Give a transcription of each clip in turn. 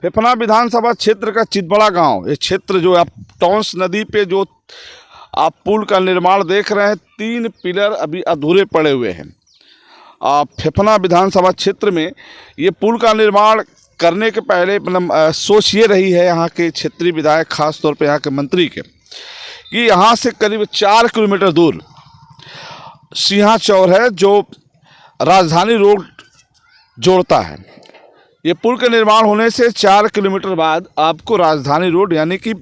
फेफना विधानसभा क्षेत्र का चितबड़ा गांव, ये क्षेत्र जो आप टॉन्स नदी पे जो आप पुल का निर्माण देख रहे हैं, 3 पिलर अभी अधूरे पड़े हुए हैं। फेफना विधानसभा क्षेत्र में ये पुल का निर्माण करने के पहले मतलब सोच ये रही है यहाँ के क्षेत्रीय विधायक, खास तौर पे यहाँ के मंत्री के, कि यहाँ से करीब 4 किलोमीटर दूर सिंहा चौर है जो राजधानी रोड जोड़ता है। ये पुल के निर्माण होने से 4 किलोमीटर बाद आपको राजधानी रोड यानी कि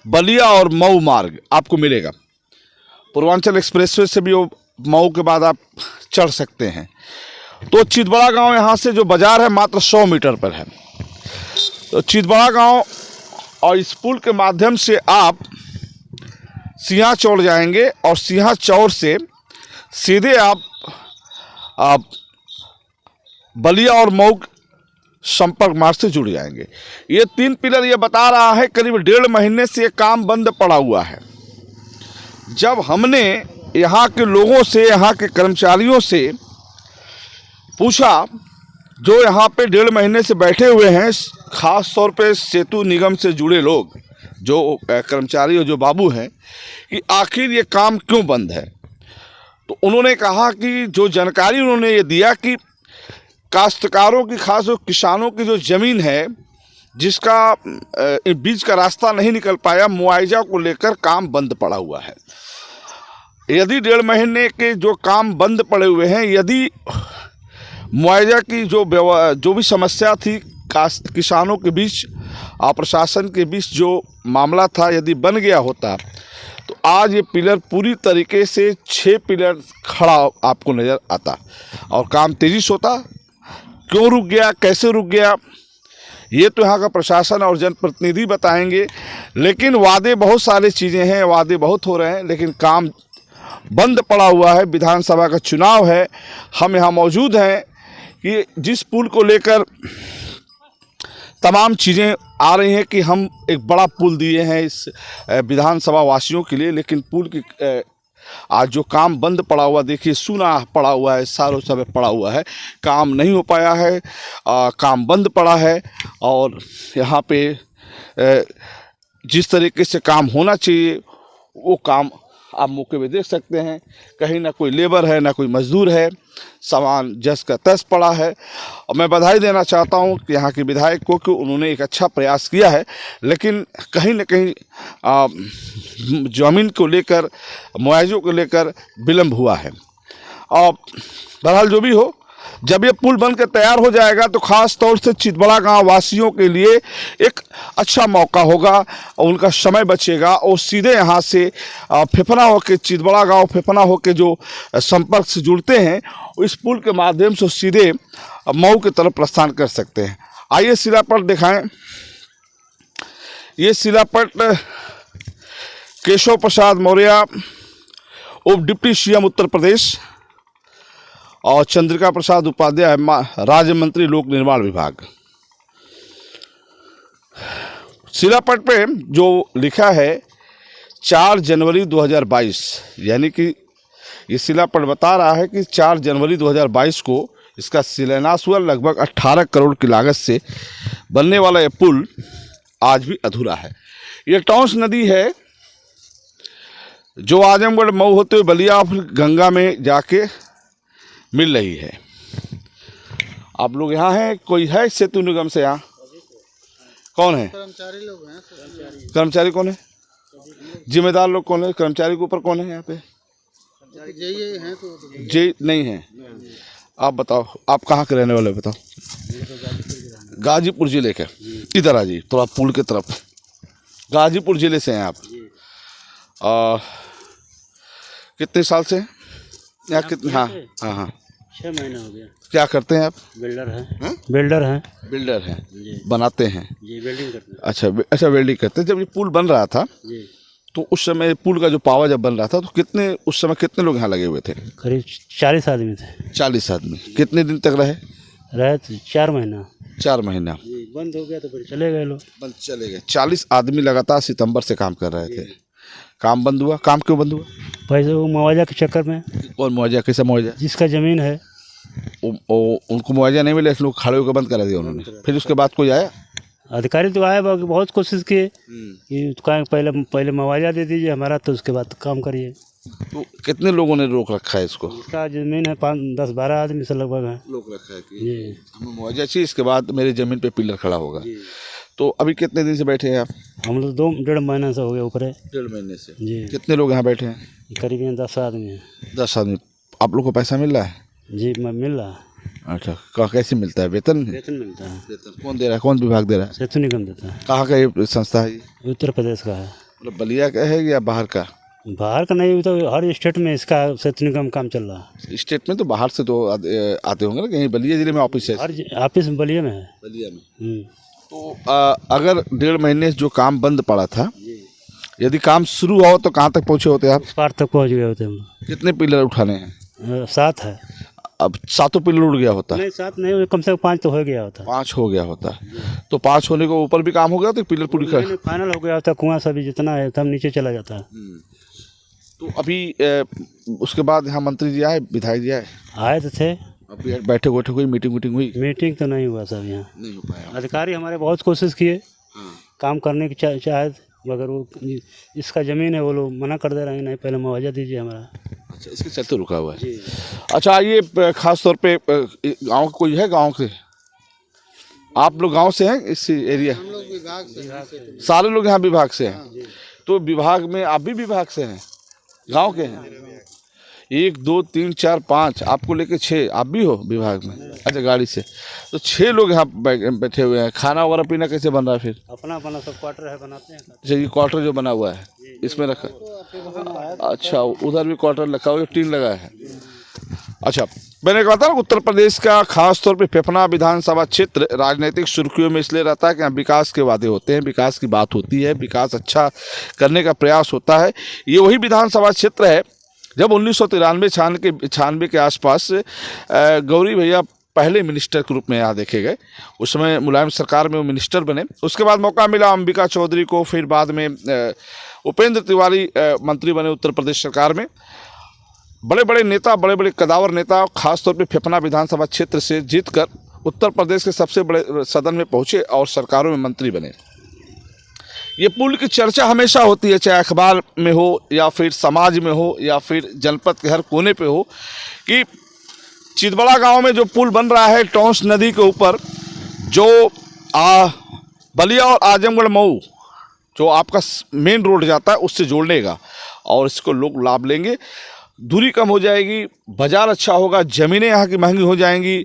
बलिया और मऊ मार्ग आपको मिलेगा। पूर्वांचल एक्सप्रेसवे से भी वो मऊ के बाद आप चढ़ सकते हैं। तो चितबड़ा गांव यहाँ से जो बाजार है मात्र 100 मीटर पर है। तो चितबड़ा गांव और इस पुल के माध्यम से आप सिंहा चौर जाएंगे और सिंहा चौर से सीधे आप बलिया और मऊ संपर्क मार्ग से जुड़ जाएंगे। ये 3 पिलर ये बता रहा है करीब 1.5 महीने से ये काम बंद पड़ा हुआ है। जब हमने यहाँ के लोगों से, यहाँ के कर्मचारियों से पूछा जो यहाँ पे 1.5 महीने से बैठे हुए हैं, खास तौर पे सेतु निगम से जुड़े लोग जो कर्मचारी और जो बाबू हैं, कि आखिर ये काम क्यों बंद है, तो उन्होंने कहा कि जो जानकारी उन्होंने ये दिया कि काश्तकारों की, खास जो किसानों की जो ज़मीन है जिसका बीच का रास्ता नहीं निकल पाया, मुआवजा को लेकर काम बंद पड़ा हुआ है। यदि 1.5 महीने के जो काम बंद पड़े हुए हैं, यदि मुआवजा की जो भी समस्या थी किसानों के बीच और प्रशासन के बीच जो मामला था, यदि बन गया होता तो आज ये पिलर पूरी तरीके से 6 पिलर खड़ा आपको नज़र आता और काम तेज़ी से होता। क्यों रुक गया, कैसे रुक गया, ये तो यहाँ का प्रशासन और जनप्रतिनिधि बताएंगे। लेकिन वादे बहुत सारी चीज़ें हैं, वादे बहुत हो रहे हैं, लेकिन काम बंद पड़ा हुआ है। विधानसभा का चुनाव है, हम यहाँ मौजूद हैं कि जिस पुल को लेकर तमाम चीज़ें आ रही हैं कि हम एक बड़ा पुल दिए हैं इस विधानसभा वासियों के लिए, लेकिन पुल की आज जो काम बंद पड़ा हुआ, देखिए सूना पड़ा हुआ है, सालों समय पड़ा हुआ है, काम नहीं हो पाया है, काम बंद पड़ा है। और यहाँ पे जिस तरीके से काम होना चाहिए वो काम आप मौके पे देख सकते हैं। कहीं ना कोई लेबर है, ना कोई मजदूर है, सामान जस का तस पड़ा है। और मैं बधाई देना चाहता हूं कि यहाँ के विधायक को कि उन्होंने एक अच्छा प्रयास किया है, लेकिन कहीं ना कहीं ज़मीन को लेकर, मुआवजे को लेकर विलम्ब हुआ है। और बहरहाल जो भी हो, जब ये पुल बनकर तैयार हो जाएगा तो ख़ास तौर से चितबड़ा गांव वासियों के लिए एक अच्छा मौका होगा, उनका समय बचेगा और सीधे यहाँ से फेफना होकर चितबड़ा गांव फेफना होकर जो संपर्क से जुड़ते हैं, इस पुल के माध्यम से सीधे मऊ की तरफ प्रस्थान कर सकते हैं। आइए शिलापट दिखाएं। ये शिलापट केशव प्रसाद मौर्य, उप डिप्टी सीएम उत्तर प्रदेश, और चंद्रिका प्रसाद उपाध्याय, राज्य मंत्री लोक निर्माण विभाग। शिलापट पे जो लिखा है 4 जनवरी 2022, यानी कि ये शिलापट बता रहा है कि 4 जनवरी 2022 को इसका शिलान्यास हुआ। लगभग 18 करोड़ की लागत से बनने वाला ये पुल आज भी अधूरा है। ये टॉन्स नदी है जो आजमगढ़ मऊ होते हुए बलिया फिर गंगा में जाके मिल रही है। आप लोग यहाँ हैं, कोई है सेतु निगम से यहाँ? कौन है? कर्मचारी लोग हैं। कर्मचारी कौन है? जिम्मेदार लोग कौन है? कर्मचारी के ऊपर कौन है यहाँ पे? जेई हैं तो जेई नहीं है। आप बताओ, आप कहाँ के रहने वाले बताओ? गाजीपुर जिले के। इधर आ जी, थोड़ा पुल के तरफ। गाजीपुर जिले से हैं आप? कितने साल से हैं यहाँ? कितने? हाँ हाँ हाँ, 6 महीना हो गया। क्या करते हैं आप? बिल्डर हैं। बिल्डर हैं। बिल्डर हैं, बनाते हैं जी, वेल्डिंग करते हैं। अच्छा, वेल्डिंग करते हैं। जब ये पुल बन रहा था जी, तो उस समय पुल का जो पावा जब बन रहा था तो उस समय कितने लोग यहाँ लगे हुए थे? करीब 40 आदमी थे। 40 आदमी। कितने दिन तक रहे? 4 महीना। 4 महीना। बंद हो गया तो फिर चले गए लोग। बंद चले गए। 40 आदमी लगातार सितंबर से काम कर रहे थे। काम बंद हुआ। काम क्यों बंद हुआ? पैसे वो मुआवजा के चक्कर में। कौन मुआवजा? कैसा मुआवजा? जिसका ज़मीन है उनको मुआवजा नहीं मिला, इसलिए खड़े होकर बंद करा दिया उन्होंने। फिर उसके बाद कोई आया? अधिकारी तो आए, बाकी बहुत कोशिश किए कि कहा पहले मुआवजा दे दीजिए हमारा, तो उसके बाद काम करिए। तो कितने लोगों ने रोक रखा है इसको? इसका ज़मीन है 5-10-12 आदमी से लगभग है। रोक रखा है कि जी हमें मुआवजा चाहिए, इसके बाद मेरी ज़मीन पे पिलर खड़ा होगा। तो अभी कितने दिन से बैठे हैं आप? हम लोग 2-1.5 महीना से हो गया ऊपर है। 1.5 महीने से। जी कितने लोग यहाँ बैठे हैं? करीबन 10 आदमी हैं। 10 आदमी। आप लोग को पैसा मिल रहा है? जी मिल रहा है। अच्छा, कैसे मिलता है? वेतन? वेतन मिलता है। वेतन कौन दे रहा है? कौन विभाग दे रहा है? सेतु निगम देता है। कहाँ का ये संस्था है? उत्तर प्रदेश का है। मतलब बलिया का है या बाहर का? बाहर का नहीं, तो हर स्टेट में इसका सेतु निगम काम चल रहा है। स्टेट में तो बाहर से तो आते होंगे ना, कहीं बलिया जिले में ऑफिस है? हर ऑफिस बलिया में है। बलिया में। तो अगर 1.5 महीने से जो काम बंद पड़ा था, यदि काम शुरू हो तो कहाँ तक पहुँचे होते आप? इस पार तक पहुँच गए होते हम लोग। कितने पिलर उठाने हैं? 7 है। अब 7 पिलर उड़ गया होता? नहीं 7 नहीं, कम से कम 5 तो हो गया होता। 5 हो गया होता। तो 5 होने को ऊपर भी काम हो गया तो पिलर पूरी कर? फाइनल हो गया होता, कुआं सभी जितना है सब नीचे चला जाता है। तो अभी उसके बाद यहाँ मंत्री जी आए, विधायक जी आए? आए तो थे। अभी बैठक हुई, मीटिंग हुई? मीटिंग तो नहीं हुआ सब यहाँ। नहीं हो पाया। अधिकारी हमारे बहुत कोशिश किए काम करने की चाहे, मगर वो इसका ज़मीन है वो लोग मना कर दे रहे हैं, नहीं पहले मुआवजा दीजिए हमारा। अच्छा, इसके चलते रुका हुआ है। जी अच्छा, ये खास तौर पे गांव का कोई है? गांव के आप लोग गांव से हैं? इस एरिया हम लोग विभाग से, सारे लोग यहाँ विभाग से हैं। तो विभाग में आप भी विभाग से हैं? गांव के हैं? 1 2 3 4 5 आपको लेके 6 आप भी हो विभाग में? अच्छा, गाड़ी से। तो 6 लोग यहाँ बैठे हुए हैं। खाना वगैरह पीना कैसे बन रहा है फिर? अपना सब क्वार्टर है, बनाते हैं। अच्छा, ये क्वार्टर जो बना हुआ है इसमें रखा? अच्छा, उधर भी क्वार्टर रखा हुआ, टीन लगा है। अच्छा, मैंने कहा था ना, उत्तर प्रदेश का खास तौर पे फेफना विधानसभा क्षेत्र राजनीतिक सुर्खियों में इसलिए रहता है कि यहाँ विकास के वादे होते हैं, विकास की बात होती है, विकास अच्छा करने का प्रयास होता है। ये वही विधानसभा क्षेत्र है जब 1993-96 के आसपास गौरी भैया पहले मिनिस्टर के रूप में यहाँ देखे गए। उस समय मुलायम सरकार में वो मिनिस्टर बने। उसके बाद मौका मिला अंबिका चौधरी को, फिर बाद में उपेंद्र तिवारी मंत्री बने उत्तर प्रदेश सरकार में। बड़े बड़े नेता, बड़े बड़े कदावर नेता खासतौर पे फेफना विधानसभा क्षेत्र से जीतकर उत्तर प्रदेश के सबसे बड़े सदन में पहुँचे और सरकारों में मंत्री बने। ये पुल की चर्चा हमेशा होती है, चाहे अखबार में हो या फिर समाज में हो या फिर जनपद के हर कोने पे हो, कि चितबड़ा गांव में जो पुल बन रहा है टॉन्स नदी के ऊपर, जो बलिया और आजमगढ़ मऊ जो आपका मेन रोड जाता है उससे जोड़ने का, और इसको लोग लाभ लेंगे। दूरी कम हो जाएगी, बाजार अच्छा होगा, ज़मीनें यहाँ की महंगी हो जाएंगी,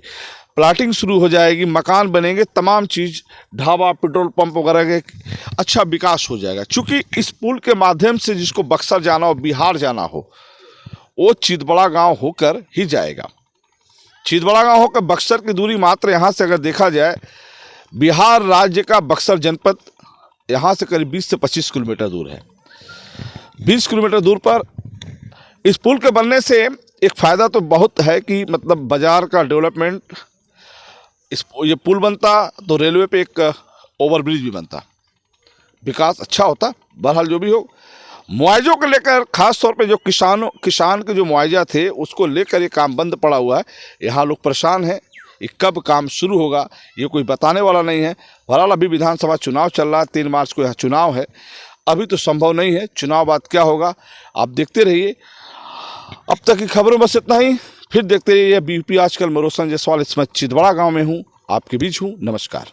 प्लाटिंग शुरू हो जाएगी, मकान बनेंगे, तमाम चीज़, ढाबा, पेट्रोल पंप वगैरह के अच्छा विकास हो जाएगा। चूँकि इस पुल के माध्यम से जिसको बक्सर जाना हो, बिहार जाना हो, वो चितबड़ा गांव होकर ही जाएगा। चितबड़ा गांव होकर बक्सर की दूरी मात्र यहाँ से अगर देखा जाए, बिहार राज्य का बक्सर जनपद यहाँ से करीब 20 से 25 किलोमीटर दूर है। 20 किलोमीटर दूर पर इस पुल के बनने से एक फ़ायदा तो बहुत है कि मतलब बाज़ार का डेवलपमेंट, ये पुल बनता तो रेलवे पे एक ओवरब्रिज भी बनता, विकास अच्छा होता। बहरहाल जो भी हो, मुआवजों को लेकर खास तौर पे जो किसान के जो मुआवजा थे उसको लेकर ये काम बंद पड़ा हुआ है। यहाँ लोग परेशान हैं, ये कब काम शुरू होगा ये कोई बताने वाला नहीं है। बहरहाल अभी विधानसभा चुनाव चल रहा है, 3 मार्च को यहाँ चुनाव है, अभी तो संभव नहीं है, चुनाव बाद क्या होगा आप देखते रहिए। अब तक की खबरों बस इतना ही, फिर देखते रहिए बीपी आजकल। मैं रोशन जायसवाल, इसमें चितबड़ा गाँव में हूँ, आपके बीच हूँ। नमस्कार।